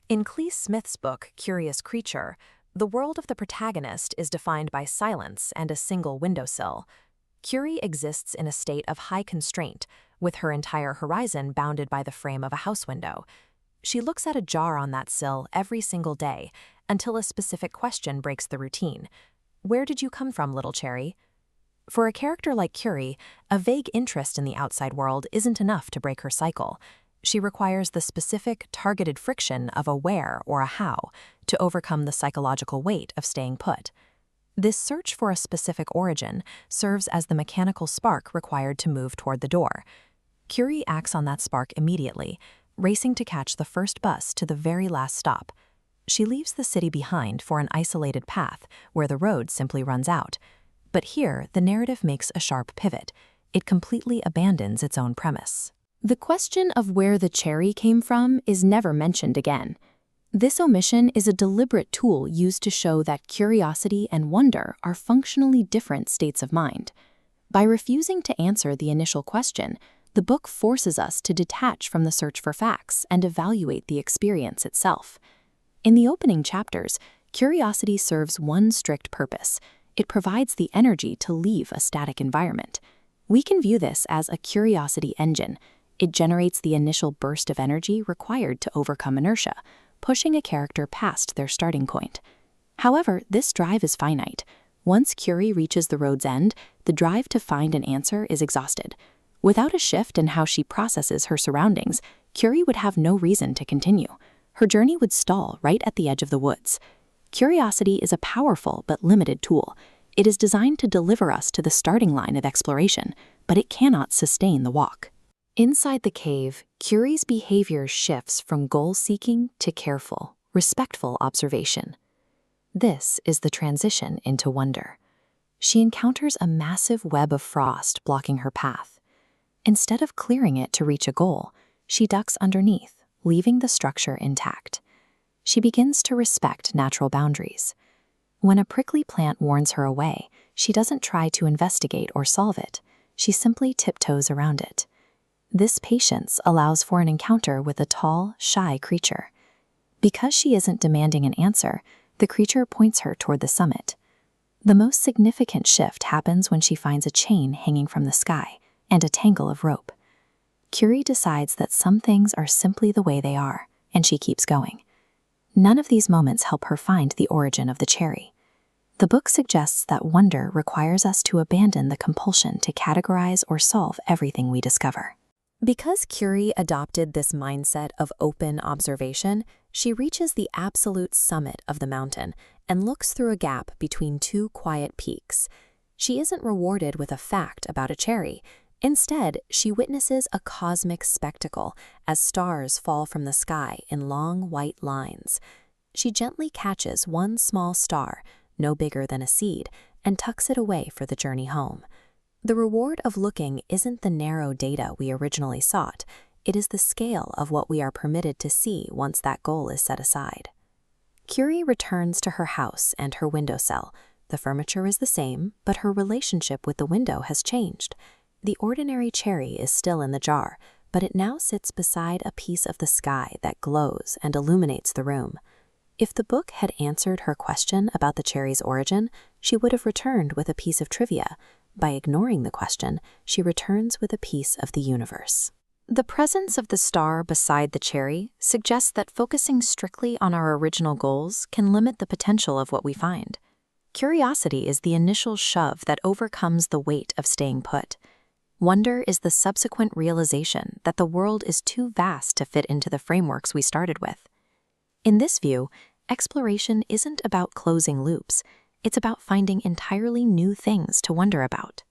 In Clee Smith's book, Curious Creature, the world of the protagonist is defined by silence and a single windowsill. Curie exists in a state of high constraint, with her entire horizon bounded by the frame of a house window. She looks at a jar on that sill every single day, until a specific question breaks the routine. Where did you come from, little cherry? For a character like Curie, a vague interest in the outside world isn't enough to break her cycle. She requires the specific, targeted friction of a where or a how to overcome the psychological weight of staying put. This search for a specific origin serves as the mechanical spark required to move toward the door. Curie acts on that spark immediately, racing to catch the first bus to the very last stop. She leaves the city behind for an isolated path where the road simply runs out. But here, the narrative makes a sharp pivot. It completely abandons its own premise. The question of where the cherry came from is never mentioned again. This omission is a deliberate tool used to show that curiosity and wonder are functionally different states of mind. By refusing to answer the initial question, the book forces us to detach from the search for facts and evaluate the experience itself. In the opening chapters, curiosity serves one strict purpose. It provides the energy to leave a static environment. We can view this as a curiosity engine. It generates the initial burst of energy required to overcome inertia, pushing a character past their starting point. However, this drive is finite. Once Curie reaches the road's end, the drive to find an answer is exhausted. Without a shift in how she processes her surroundings, Curie would have no reason to continue. Her journey would stall right at the edge of the woods. Curiosity is a powerful but limited tool. It is designed to deliver us to the starting line of exploration, but it cannot sustain the walk. Inside the cave, Curie's behavior shifts from goal-seeking to careful, respectful observation. This is the transition into wonder. She encounters a massive web of frost blocking her path. Instead of clearing it to reach a goal, she ducks underneath, leaving the structure intact. She begins to respect natural boundaries. When a prickly plant warns her away, she doesn't try to investigate or solve it. She simply tiptoes around it. This patience allows for an encounter with a tall, shy creature. Because she isn't demanding an answer, the creature points her toward the summit. The most significant shift happens when she finds a chain hanging from the sky and a tangle of rope. Curie decides that some things are simply the way they are, and she keeps going. None of these moments help her find the origin of the cherry. The book suggests that wonder requires us to abandon the compulsion to categorize or solve everything we discover. Because Curie adopted this mindset of open observation, she reaches the absolute summit of the mountain and looks through a gap between two quiet peaks. She isn't rewarded with a fact about a cherry. Instead, she witnesses a cosmic spectacle as stars fall from the sky in long white lines. She gently catches one small star, no bigger than a seed, and tucks it away for the journey home. The reward of looking isn't the narrow data we originally sought. It is the scale of what we are permitted to see once that goal is set aside. Curie returns to her house and her windowsill. The furniture is the same, but her relationship with the window has changed. The ordinary cherry is still in the jar, but it now sits beside a piece of the sky that glows and illuminates the room. If the book had answered her question about the cherry's origin, she would have returned with a piece of trivia. By ignoring the question, she returns with a piece of the universe. The presence of the star beside the cherry suggests that focusing strictly on our original goals can limit the potential of what we find. Curiosity is the initial shove that overcomes the weight of staying put. Wonder is the subsequent realization that the world is too vast to fit into the frameworks we started with. In this view, exploration isn't about closing loops. It's about finding entirely new things to wonder about.